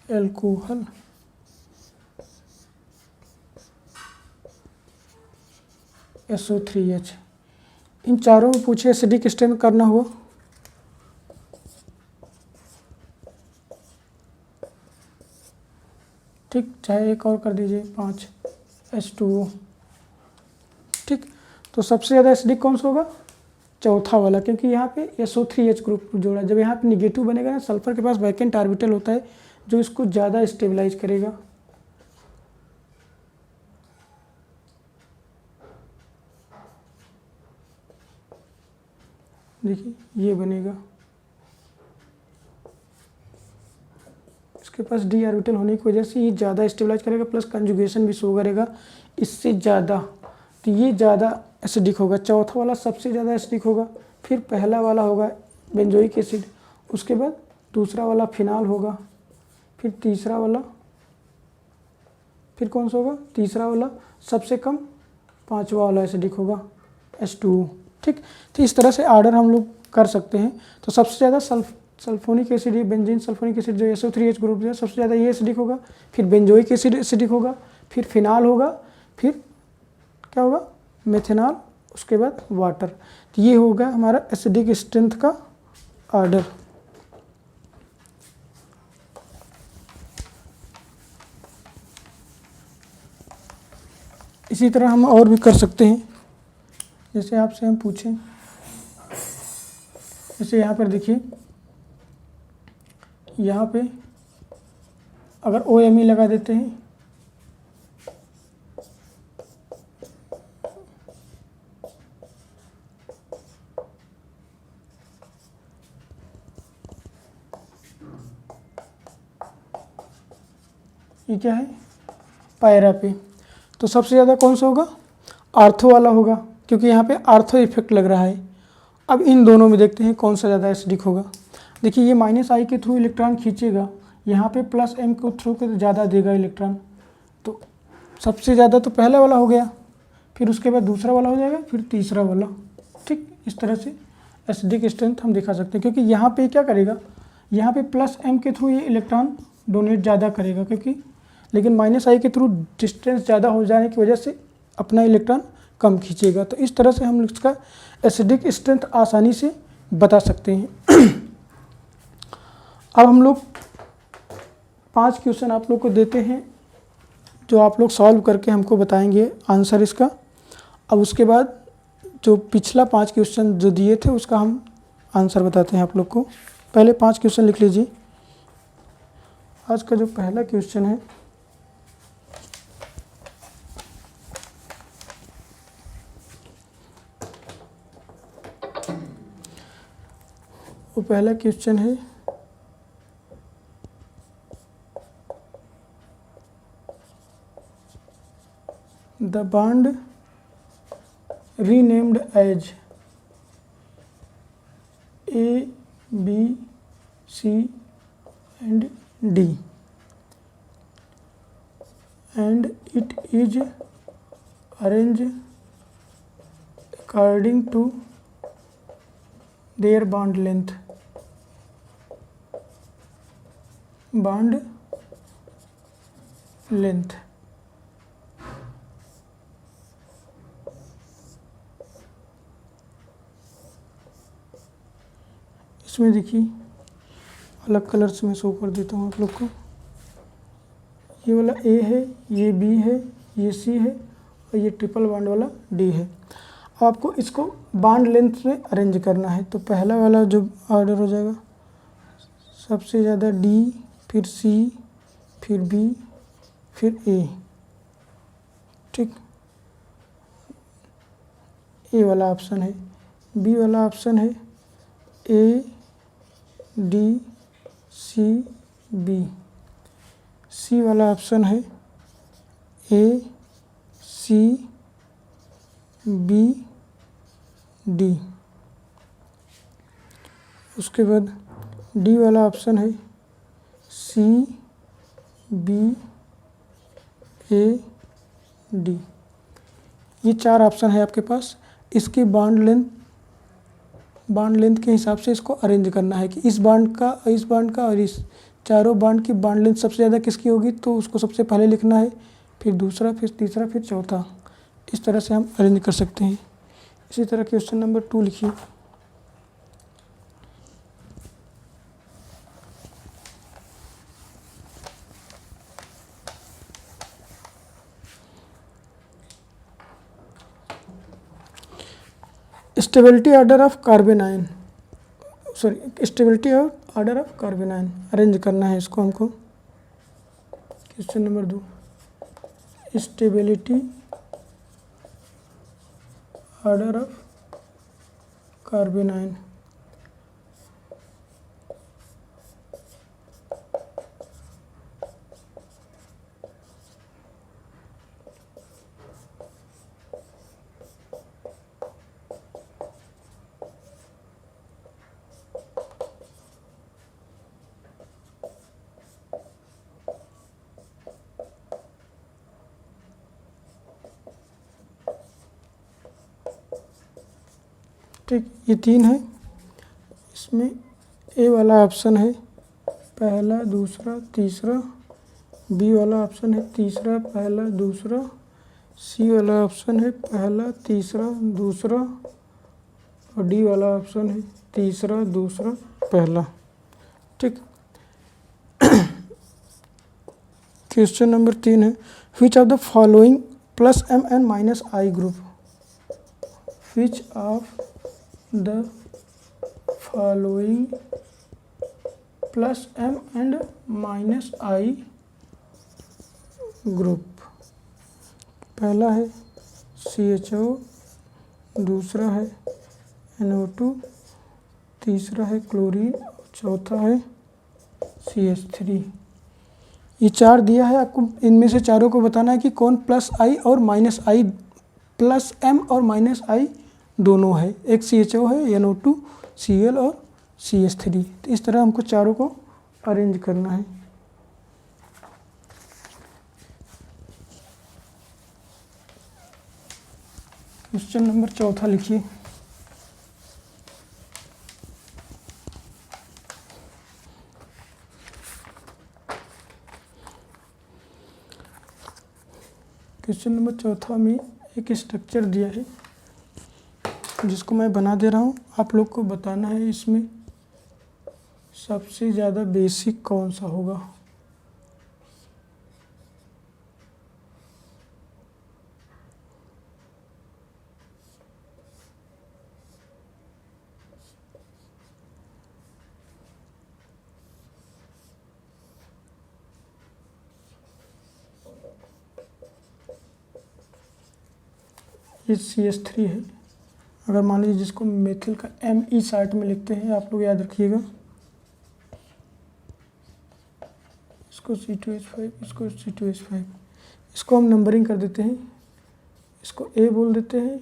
alcohol, SO3H, इन चारों में पूछे एसिडिक स्ट्रेंथ करना हुआ ठीक, चाहे एक और कर दीजिए 5 H2O। ठीक, तो सबसे ज़्यादा एसिडिक कौन सा होगा? चौथा वाला, क्योंकि यहाँ पे SO3H ग्रुप जोड़ा। जब यहाँ पे निगेटिव बनेगा ना, सल्फर के पास वैकेंट ऑर्बिटल होता है जो इसको ज़्यादा स्टेबलाइज करेगा। देखिए ये बनेगा, इसके पास d ऑर्बिटल होने की वजह से ये ज़्यादा स्टेबलाइज करेगा, प्लस कंजुगेशन भी शो करेगा इससे ज़्यादा। तो ये ज़्यादा एसिडिक होगा, चौथा वाला सबसे ज़्यादा एसिडिक होगा। फिर पहला वाला होगा बेंजोइक एसिड, उसके बाद दूसरा वाला फिनाल होगा, फिर तीसरा वाला, फिर कौन सा होगा? तीसरा वाला सबसे कम, पांचवा वाला एसिडिक होगा H2O। ठीक, तो इस तरह से ऑर्डर हम लोग कर सकते हैं। तो सबसे ज़्यादा सल्फोनिक एसिड, ये बेंजीन सल्फोनिक एसिड जो SO3H ग्रुप है, सबसे ज़्यादा ये एसिडिक होगा। फिर बेंजोइक एसिड एसिडिक होगा, फिर फिनाल होगा, फिर क्या होगा? मेथेनॉल, उसके बाद वाटर। तो ये होगा हमारा एसिडिक स्ट्रेंथ का ऑर्डर। इसी तरह हम और भी कर सकते हैं। जैसे आपसे हम पूछें, जैसे यहाँ पर देखिए, यहाँ पे अगर OMe लगा देते हैं, ये क्या है? पायरा पे। तो सबसे ज़्यादा कौन सा होगा? आर्थो वाला होगा, क्योंकि यहाँ पे आर्थो इफेक्ट लग रहा है। अब इन दोनों में देखते हैं कौन सा ज़्यादा एसिडिक होगा। देखिए ये -I के थ्रू इलेक्ट्रॉन खींचेगा, यहाँ पे +M के थ्रू के ज़्यादा देगा इलेक्ट्रॉन। तो सबसे ज़्यादा तो पहला वाला हो गया, फिर उसके बाद दूसरा वाला हो जाएगा, फिर तीसरा वाला। ठीक, इस तरह से एसिडिक स्ट्रेंथ हम दिखा सकते हैं, क्योंकि यहाँ पे क्या करेगा? यहाँ पे +M के थ्रू ये इलेक्ट्रॉन डोनेट ज़्यादा करेगा, क्योंकि लेकिन -I के थ्रू डिस्टेंस ज़्यादा हो जाने की वजह से अपना इलेक्ट्रॉन कम खींचेगा। तो इस तरह से हम इसका एसिडिक स्ट्रेंथ आसानी से बता सकते हैं। अब हम लोग 5 क्वेश्चन आप लोग को देते हैं, जो आप लोग सॉल्व करके हमको बताएंगे आंसर इसका। अब उसके बाद जो पिछला 5 क्वेश्चन जो दिए थे उसका हम आंसर बताते हैं आप लोग को। पहले 5 क्वेश्चन लिख लीजिए। आज का जो पहला क्वेश्चन है, वो पहला क्वेश्चन है the bond renamed as A, B, C and D, and it is arranged according to their bond length. Bond length. इसमें देखिए अलग कलर से मैं शो कर देता हूँ आप लोग को। ये वाला ए है, ये बी है, ये सी है और ये ट्रिपल बॉन्ड वाला डी है। अब आपको इसको बॉन्ड लेंथ में अरेंज करना है। तो पहला वाला जो ऑर्डर हो जाएगा, सबसे ज़्यादा डी, फिर सी, फिर बी, फिर ए। ठीक, ए वाला ऑप्शन है। बी वाला ऑप्शन है ए, डी, सी, बी। सी वाला ऑप्शन है ए, सी, बी, डी। उसके बाद डी वाला ऑप्शन है सी, बी, ए, डी। ये 4 ऑप्शन है आपके पास। इसकी बॉन्ड लेंथ के हिसाब से इसको अरेंज करना है कि इस बॉन्ड का और इस चारों बॉन्ड की बॉन्ड लेंथ सबसे ज़्यादा किसकी होगी, तो उसको सबसे पहले लिखना है, फिर दूसरा, फिर तीसरा, फिर चौथा। इस तरह से हम अरेंज कर सकते हैं। इसी तरह क्वेश्चन नंबर 2 लिखिए। Stability order of कार्बेनाइन, stability order of कार्बेनाइन arrange करना है इसको हमको। Question number 2, stability order of कार्बेनाइन। ठीक, ये 3 है। इसमें ए वाला ऑप्शन है पहला, दूसरा, तीसरा। बी वाला ऑप्शन है तीसरा, पहला, दूसरा। सी वाला ऑप्शन है पहला, तीसरा, दूसरा। और डी वाला ऑप्शन है तीसरा, दूसरा, पहला। ठीक। क्वेश्चन नंबर 3 है, which of the following plus M and minus I group, which of the following plus m and minus i group। पहला है CHO, दूसरा है NO2, तीसरा है क्लोरीन, चौथा है CH3। ये 4 दिया है आपको। इनमें से चारों को बताना है कि कौन प्लस आई और माइनस आई, प्लस एम और माइनस आई दोनों है। एक CHO है, NO2, Cl और CH3। तो इस तरह हमको चारों को अरेंज करना है। क्वेश्चन नंबर 4 लिखिए। क्वेश्चन नंबर 4 में एक स्ट्रक्चर दिया है जिसको मैं बना दे रहा हूँ। आप लोग को बताना है इसमें सबसे ज़्यादा बेसिक कौन सा होगा। ये CH3 है। अगर मान लीजिए जिसको मेथिल का ME शार्ट में लिखते हैं, आप लोग याद रखिएगा। इसको C2H5, इसको C2H5। इसको हम नंबरिंग कर देते हैं इसको ए बोल देते हैं,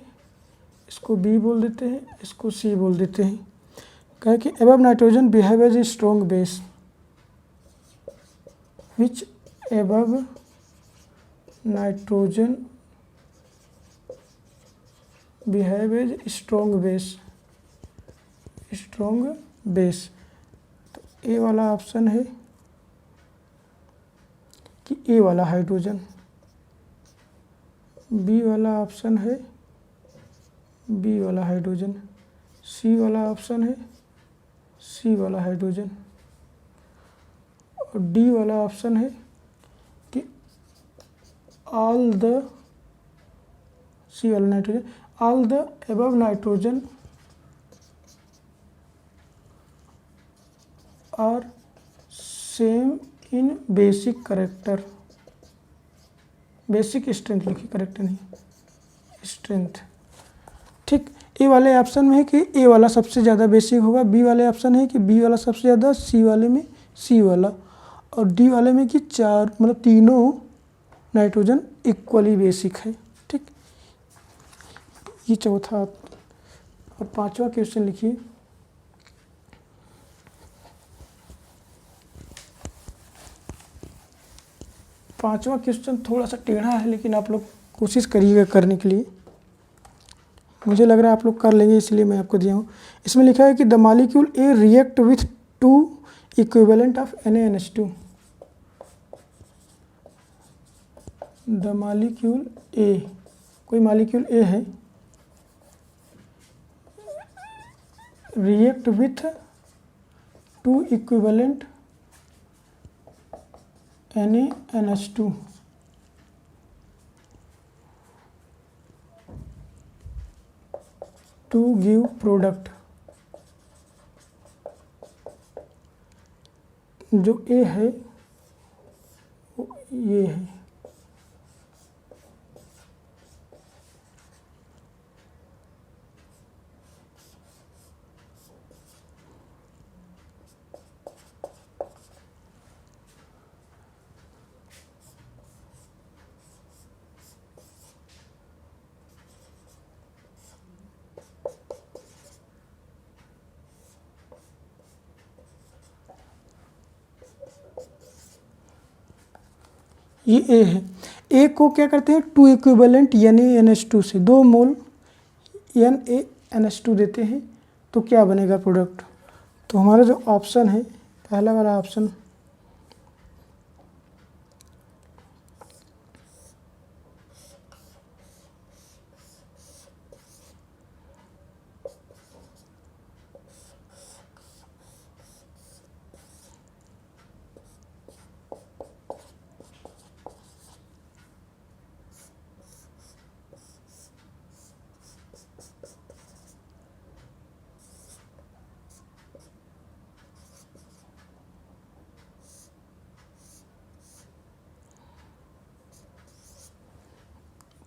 इसको बी बोल देते हैं, इसको सी बोल देते हैं। कहे कि above nitrogen behave as a strong base, which above nitrogen behave as strong base, strong base. तो ए वाला ऑप्शन है कि ए वाला हाइड्रोजन, बी वाला ऑप्शन है बी वाला हाइड्रोजन, सी वाला ऑप्शन है सी वाला हाइड्रोजन, और डी वाला ऑप्शन है कि ऑल द, सी वाला nitrogen, all the above nitrogen are same in basic character, basic strength लिखिए, करेक्टर नहीं, स्ट्रेंथ। ठीक, ए वाले ऑप्शन में है कि ए वाला सबसे ज़्यादा बेसिक होगा, बी वाले ऑप्शन है कि बी वाला सबसे ज़्यादा, सी वाले में सी वाला, और डी वाले में कि चार मतलब तीनों नाइट्रोजन इक्वली बेसिक है। ठीक, ये चौथा। और पांचवा क्वेश्चन लिखिए। पांचवा क्वेश्चन थोड़ा सा टेढ़ा है, लेकिन आप लोग कोशिश करिएगा करने के लिए। मुझे लग रहा है आप लोग कर लेंगे, इसलिए मैं आपको दिया हूँ। इसमें लिखा है कि the molecule A react with 2 equivalent of NaNH2। The molecule A, कोई मॉलिक्यूल ए है, react with 2 equivalent NaNH2 to give product। जो ए है वो ये है, ये ए है। ए को क्या करते हैं, 2 इक्विवेलेंट NaNH2 से 2 मोल NaNH2 देते हैं, तो क्या बनेगा प्रोडक्ट। तो हमारा जो ऑप्शन है, पहला वाला ऑप्शन,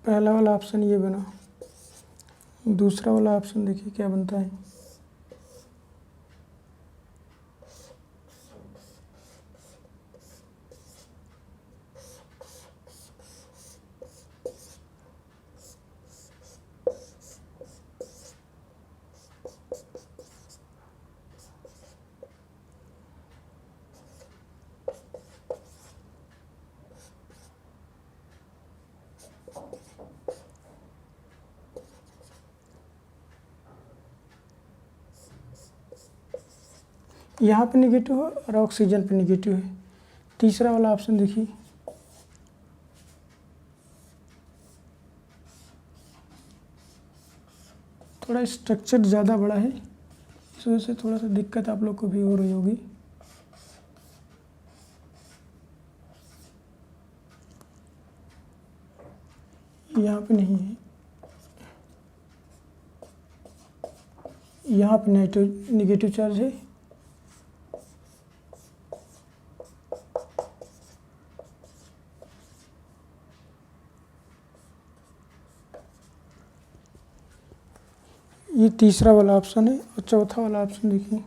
पहला वाला ऑप्शन ये बना। दूसरा वाला ऑप्शन देखिए क्या बनता है। यहाँ पे निगेटिव है और ऑक्सीजन पे निगेटिव है। तीसरा वाला ऑप्शन देखिए, थोड़ा स्ट्रक्चर ज़्यादा बड़ा है, इस वजह से थोड़ा सा दिक्कत आप लोग को भी हो रही होगी। यहाँ पे नहीं है, यहाँ पे नेगेटिव चार्ज है, ये तीसरा वाला ऑप्शन है। और चौथा वाला ऑप्शन देखिए,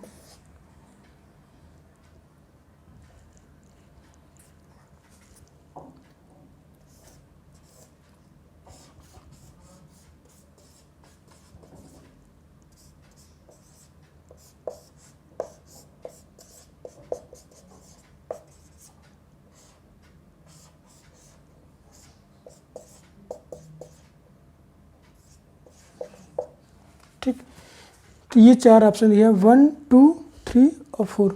तो ये 4 ऑप्शन दिया है, 1, 2, 3 और 4।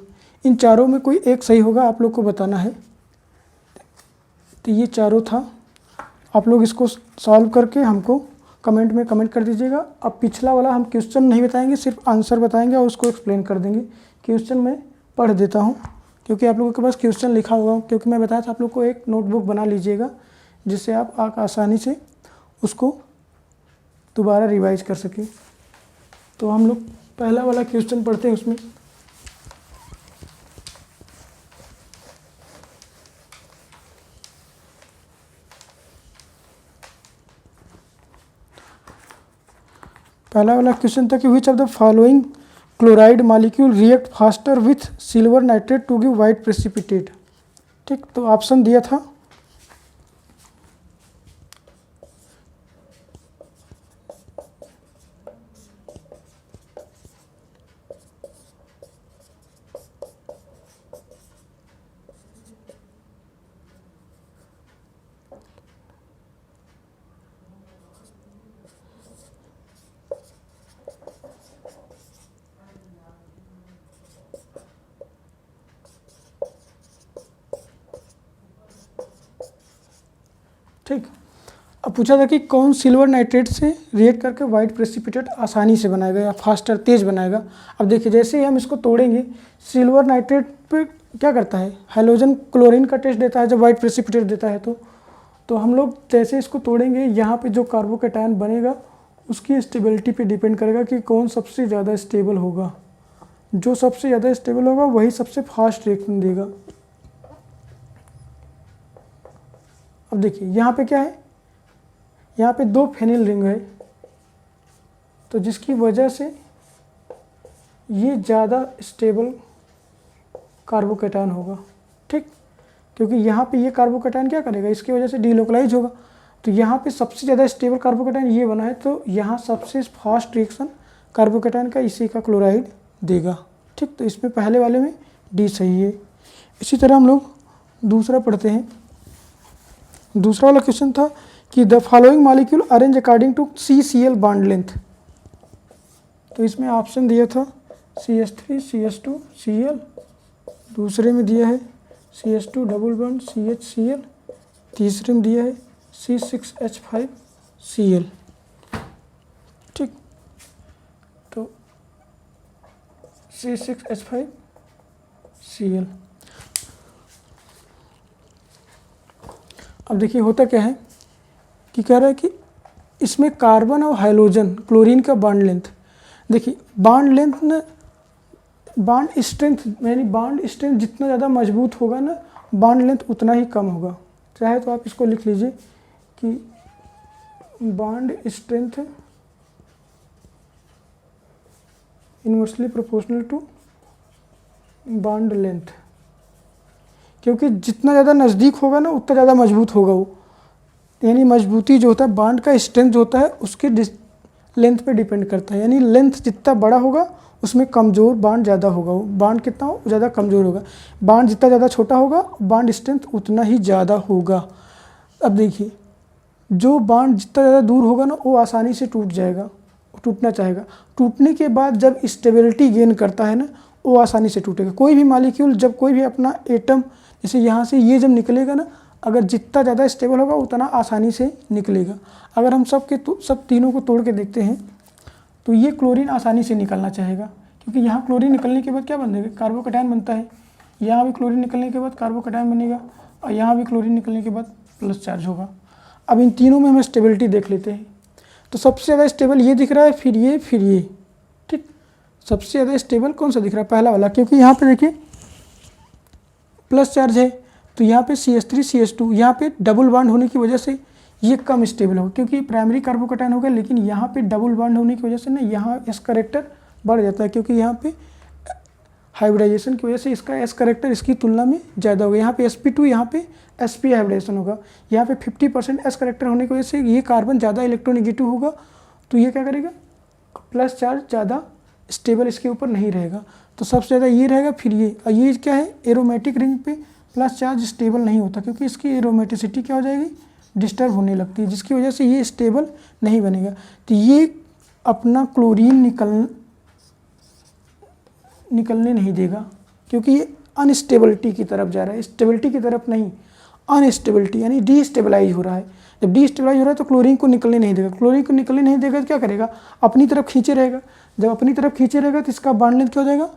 इन चारों में कोई एक सही होगा, आप लोग को बताना है। तो ये चारों था, आप लोग इसको सॉल्व करके हमको कमेंट में कमेंट कर दीजिएगा। अब पिछला वाला हम क्वेश्चन नहीं बताएंगे, सिर्फ आंसर बताएंगे और उसको एक्सप्लेन कर देंगे। क्वेश्चन मैं पढ़ देता हूँ क्योंकि आप लोगों के पास क्वेश्चन लिखा होगा, क्योंकि मैं बताया था आप लोग को एक नोटबुक बना लीजिएगा जिससे आप आसानी से उसको दोबारा रिवाइज कर सकें। तो हम लोग पहला वाला क्वेश्चन पढ़ते हैं। उसमें पहला वाला क्वेश्चन था कि which of the following chloride molecule react faster with silver nitrate to give white precipitate. ठीक, तो ऑप्शन दिया था ठीक। अब पूछा था कि कौन सिल्वर नाइट्रेट से रिएक्ट करके वाइट प्रेसिपिटेट आसानी से बनाएगा या फास्टर तेज बनाएगा। अब देखिए जैसे ही हम इसको तोड़ेंगे, सिल्वर नाइट्रेट पे क्या करता है, हाइड्रोजन क्लोरीन का टेस्ट देता है जब वाइट प्रेसिपिटेट देता है। तो हम लोग जैसे इसको तोड़ेंगे, यहाँ पे जो कार्बोकैटायन बनेगा उसकी स्टेबिलिटी पे डिपेंड करेगा कि कौन सबसे ज़्यादा स्टेबल होगा। जो सबसे ज़्यादा स्टेबल होगा वही सबसे फास्ट रिएक्शन देगा। अब देखिए यहाँ पे क्या है, यहाँ पे 2 फेनिल रिंग है, तो जिसकी वजह से ये ज़्यादा स्टेबल कार्बोकैटायन होगा। ठीक, क्योंकि यहाँ पे ये कार्बोकैटायन क्या करेगा, इसकी वजह से डीलोकलाइज होगा। तो यहाँ पे सबसे ज़्यादा स्टेबल कार्बोकैटायन ये बना है, तो यहाँ सबसे फास्ट रिएक्शन कार्बोकैटायन का इसी का क्लोराइड देगा। ठीक, तो इसमें पहले वाले में डी सही है। इसी तरह हम लोग दूसरा पढ़ते हैं। दूसरा वाला क्वेश्चन था कि the following molecule arrange according to CCl bond length. तो इसमें ऑप्शन दिया था CH3 CH2 Cl, दूसरे में दिया है CH2 डबल बॉन्ड CHCl, तीसरे में दिया है C6H5 Cl। ठीक, तो C6H5 Cl। अब देखिए होता क्या है कि कह रहा है कि इसमें कार्बन और हाइड्रोजन क्लोरीन का बॉन्ड लेंथ, देखिए बॉन्ड लेंथ ना, बॉन्ड स्ट्रेंथ यानी बॉन्ड स्ट्रेंथ जितना ज़्यादा मजबूत होगा ना, बॉन्ड लेंथ उतना ही कम होगा। चाहे तो आप इसको लिख लीजिए कि bond strength inversely proportional to bond length, क्योंकि जितना ज़्यादा नज़दीक होगा ना उतना ज़्यादा मजबूत होगा वो। यानी मजबूती जो होता है, बॉन्ड का स्ट्रेंथ जो होता है उसके लेंथ पे डिपेंड करता है। यानी लेंथ जितना बड़ा होगा उसमें कमज़ोर बॉन्ड ज़्यादा होगा, वो बॉन्ड कितना हो ज़्यादा कमज़ोर होगा। बॉन्ड जितना ज़्यादा छोटा होगा बॉन्ड स्ट्रेंथ उतना ही ज़्यादा होगा। अब देखिए जो बॉन्ड जितना ज़्यादा दूर होगा ना वो आसानी से टूट जाएगा, टूटना चाहेगा। टूटने के बाद जब स्टेबिलिटी गेन करता है ना वो आसानी से टूटेगा। कोई भी मॉलिक्यूल जब कोई भी अपना एटम, जैसे यहाँ से ये जब निकलेगा ना, अगर जितना ज़्यादा स्टेबल होगा उतना आसानी से निकलेगा। अगर हम सब तीनों को तोड़ के देखते हैं तो ये क्लोरीन आसानी से निकलना चाहेगा, क्योंकि यहाँ क्लोरीन निकलने के बाद क्या बनेगा, कार्बोकैटायन बनता है। यहाँ भी क्लोरीन निकलने के बाद कार्बोकैटायन बनेगा और यहाँ भी क्लोरीन निकलने के बाद प्लस चार्ज होगा। अब इन तीनों में हम स्टेबिलिटी देख लेते हैं। तो सबसे ज़्यादा स्टेबल ये दिख रहा है, फिर ये। ठीक, सबसे ज़्यादा स्टेबल कौन सा दिख रहा है, पहला वाला, क्योंकि यहाँ पे देखिए प्लस चार्ज है। तो यहाँ पे CH3 CH2, यहाँ पे डबल बॉन्ड होने की वजह से ये कम स्टेबल होगा, क्योंकि प्राइमरी कार्बोकैटायन होगा, लेकिन यहाँ पे डबल बॉन्ड होने की वजह से ना यहाँ एस करेक्टर बढ़ जाता है, क्योंकि यहाँ पे हाइब्रिडाइजेशन की वजह से इसका एस करेक्टर इसकी तुलना में ज़्यादा होगा। यहाँ पे sp2, यहाँ पे sp हाइब्रिडाइजेशन होगा। यहाँ पे 50% एस करेक्टर होने की वजह से ये कार्बन ज़्यादा इलेक्ट्रोनेगेटिव होगा, तो ये क्या करेगा, प्लस चार्ज ज़्यादा स्टेबल इसके ऊपर नहीं रहेगा। तो सबसे ज़्यादा ये रहेगा, फिर ये। और ये क्या है, एरोमेटिक रिंग पे प्लस चार्ज स्टेबल नहीं होता, क्योंकि इसकी एरोमेटिसिटी क्या हो जाएगी, डिस्टर्ब होने लगती है, जिसकी वजह से ये स्टेबल नहीं बनेगा। तो ये अपना क्लोरीन निकलने नहीं देगा, क्योंकि ये अनस्टेबिलिटी की तरफ जा रहा है, स्टेबिलिटी की तरफ नहीं, अनस्टेबिलिटी यानी डीस्टेबलाइज हो रहा है। जब डीस्टेबलाइज हो रहा है तो क्लोरीन को निकलने नहीं देगा, क्लोरीन को निकलने नहीं देगा तो क्या करेगा, अपनी तरफ खींचे रहेगा। जब अपनी तरफ खींचे रहेगा तो इसका बॉन्ड लेंथ क्या हो जाएगा,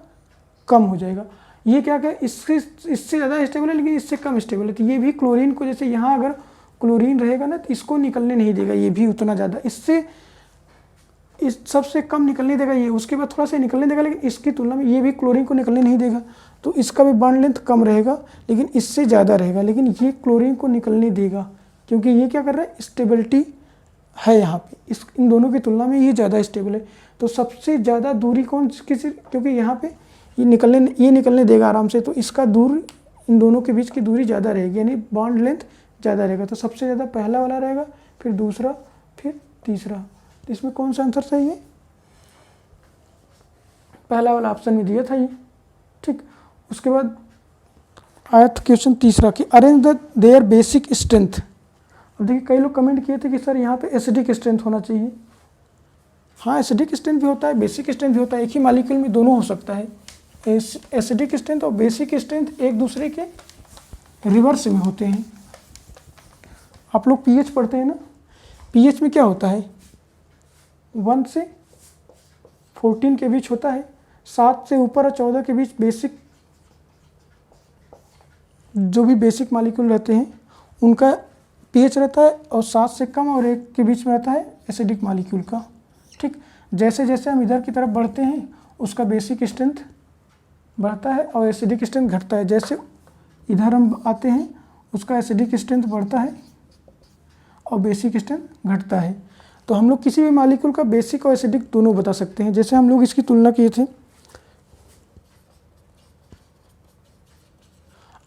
कम हो जाएगा। ये क्या है, इससे ज़्यादा स्टेबल है लेकिन इससे कम स्टेबल है। तो ये भी क्लोरीन को, जैसे यहाँ अगर क्लोरीन रहेगा ना तो इसको निकलने नहीं देगा, ये भी उतना ज़्यादा, इससे इस सबसे कम निकलने देगा ये, उसके बाद थोड़ा सा निकलने देगा, लेकिन इसकी तुलना में ये भी क्लोरीन को निकलने नहीं देगा। तो इसका भी बॉन्ड लेंथ कम रहेगा लेकिन इससे ज़्यादा रहेगा, लेकिन ये क्लोरीन को निकलने देगा क्योंकि ये क्या कर रहा है, स्टेबिलिटी है यहाँ पे, इन दोनों की तुलना में ये ज़्यादा स्टेबल है। तो सबसे ज़्यादा दूरी कौन किसी, क्योंकि यहाँ पे ये निकलने देगा आराम से, तो इसका दूर इन दोनों के बीच की दूरी ज़्यादा रहेगी, यानी बॉन्ड लेंथ ज़्यादा रहेगा। तो सबसे ज़्यादा पहला वाला रहेगा, फिर दूसरा, फिर तीसरा। तो इसमें कौन सा आंसर सही है, पहला वाला ऑप्शन में दिया था ये, ठीक। उसके बाद आया था क्वेश्चन तीसरा कि अरेंज देयर बेसिक स्ट्रेंथ। अब देखिए कई लोग कमेंट किए थे कि सर यहाँ पे एसिडिक स्ट्रेंथ होना चाहिए। हाँ, एसिडिक स्ट्रेंथ भी होता है, बेसिक स्ट्रेंथ भी होता है, एक ही मॉलिक्यूल में दोनों हो सकता है। एसिडिक स्ट्रेंथ और बेसिक स्ट्रेंथ एक दूसरे के रिवर्स में होते हैं। आप लोग पीएच पढ़ते हैं ना, पीएच में क्या होता है, 1 से 14 के बीच होता है, 7 से ऊपर और 14 के बीच बेसिक, जो भी बेसिक मॉलिक्यूल रहते हैं उनका पीएच रहता है, और 7 से कम और 1 के बीच में रहता है एसिडिक मॉलिक्यूल का, ठीक। जैसे जैसे हम इधर की तरफ बढ़ते हैं उसका बेसिक स्ट्रेंथ बढ़ता है और एसिडिक स्ट्रेंथ घटता है। जैसे इधर हम आते हैं उसका एसिडिक स्ट्रेंथ बढ़ता है और बेसिक स्ट्रेंथ घटता है। तो हम लोग किसी भी मॉलिक्यूल का बेसिक और एसिडिक दोनों बता सकते हैं। जैसे हम लोग इसकी तुलना किए थे,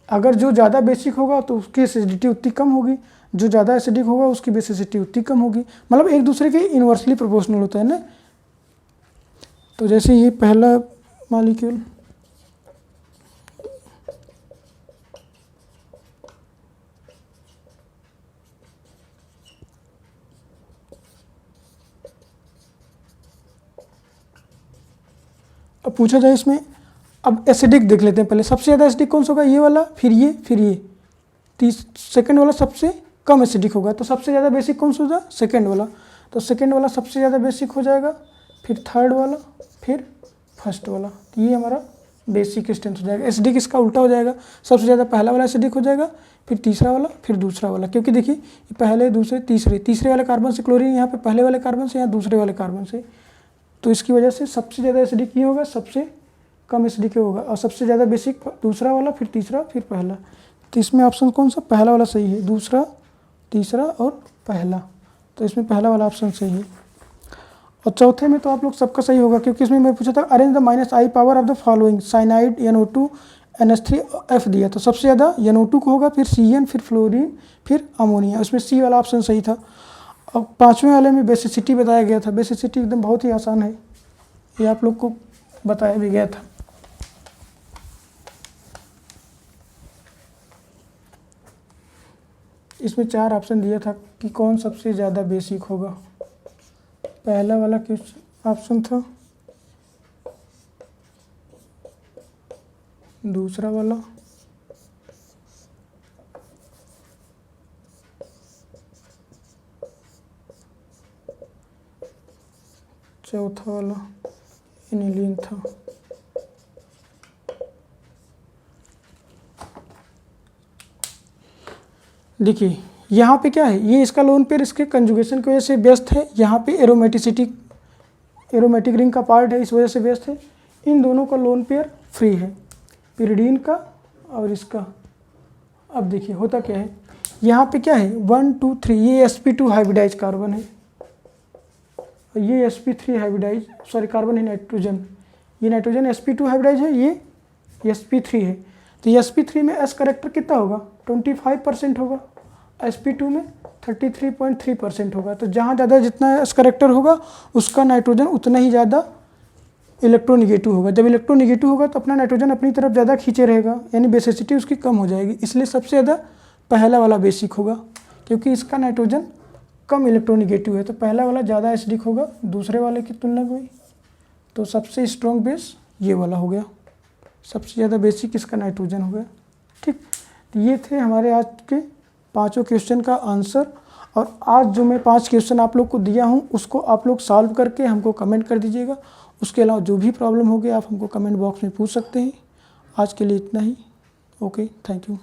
अगर जो ज़्यादा बेसिक होगा तो उसकी एसिडिटी उतनी कम होगी, जो ज़्यादा एसिडिक होगा उसकी बेसिसिटी उतनी कम होगी, मतलब एक दूसरे के इन्वर्सली प्रोपोर्शनल होता है ना। तो जैसे ये पहला मॉलिक्यूल, अब पूछा जाए इसमें, अब एसिडिक देख लेते हैं पहले। सबसे ज़्यादा एसिडिक कौन सा होगा, ये वाला, फिर ये, सेकंड वाला सबसे कम एसिडिक होगा। तो सबसे ज़्यादा बेसिक कौन सा होगा, सेकंड वाला। तो सेकंड वाला सबसे ज़्यादा बेसिक हो जाएगा, फिर थर्ड वाला, फिर फर्स्ट वाला। तो ये हमारा बेसिक स्ट्रेंथ हो जाएगा। एसिडिक इसका उल्टा हो जाएगा, सबसे ज़्यादा पहला वाला एसिडिक हो जाएगा, फिर तीसरा वाला, फिर दूसरा वाला। क्योंकि देखिए पहले, दूसरे, तीसरे वाले कार्बन से क्लोरीन यहाँ पे पहले वाले कार्बन से, यहाँ दूसरे वाले कार्बन से, तो इसकी वजह से सबसे ज़्यादा एसिडिक ये होगा, सबसे कम एसिडिक होगा, और सबसे ज़्यादा बेसिक दूसरा वाला, फिर तीसरा, फिर पहला। तो इसमें ऑप्शन कौन सा, पहला वाला सही है, दूसरा, तीसरा और पहला। तो इसमें पहला वाला ऑप्शन सही है। और चौथे में तो आप लोग सबका सही होगा, क्योंकि इसमें मैं पूछा था arrange the -I power of the following, cyanide, NO2, NH3, F दिया। तो सबसे ज़्यादा NO2 को होगा, फिर CN, फिर फ्लोरीन, फिर अमोनिया। उसमें C वाला ऑप्शन सही था। और पाँचवें वाले में बेसिसिटी बताया गया था। बेसिसिटी एकदम बहुत ही आसान है, ये आप लोग को बताया भी गया था। इसमें 4 ऑप्शन दिया था कि कौन सबसे ज़्यादा बेसिक होगा। पहला वाला किस ऑप्शन था, दूसरा वाला, चौथा वाला एनिलीन था। देखिए यहाँ पे क्या है, ये इसका लोन पेयर इसके कंजुगेशन की वजह से व्यस्त है। यहाँ पे एरोमेटिक रिंग का पार्ट है, इस वजह से व्यस्त है। इन दोनों का लोन पेयर फ्री है, पिरिडीन का और इसका। अब देखिए होता क्या है, यहाँ पे क्या है, 1 2 3, ये sp2 हाइब्रिडाइज कार्बन है, और ये sp3 हाइब्रिडाइज, सॉरी कार्बन है, नाइट्रोजन, ये नाइट्रोजन sp2 हाइब्रिडाइज है, ये sp3 है। तो sp3 में s करेक्टर कितना होगा, 25% होगा, sp2 में 33.3% होगा। तो जहाँ ज़्यादा जितना s करेक्टर होगा उसका नाइट्रोजन उतना ही ज़्यादा इलेक्ट्रोनिगेटिव होगा। जब इलेक्ट्रोनिगेटिव होगा तो अपना नाइट्रोजन अपनी तरफ ज़्यादा खींचे रहेगा, यानी बेसिसिटी उसकी कम हो जाएगी। इसलिए सबसे ज़्यादा पहला वाला बेसिक होगा, क्योंकि इसका नाइट्रोजन कम इलेक्ट्रोनिगेटिव है। तो पहला वाला ज़्यादा एसिडिक होगा दूसरे वाले की तुलना में। तो सबसे स्ट्रॉन्ग बेस ये वाला हो गया, सबसे ज़्यादा बेसिक इसका नाइट्रोजन हो गया। ठीक, तो ये थे हमारे आज के पाँचों क्वेश्चन का आंसर। और आज जो मैं 5 क्वेश्चन आप लोग को दिया हूँ उसको आप लोग सॉल्व करके हमको कमेंट कर दीजिएगा। उसके अलावा जो भी प्रॉब्लम होगी आप हमको कमेंट बॉक्स में पूछ सकते हैं। आज के लिए इतना ही। Okay, thank you.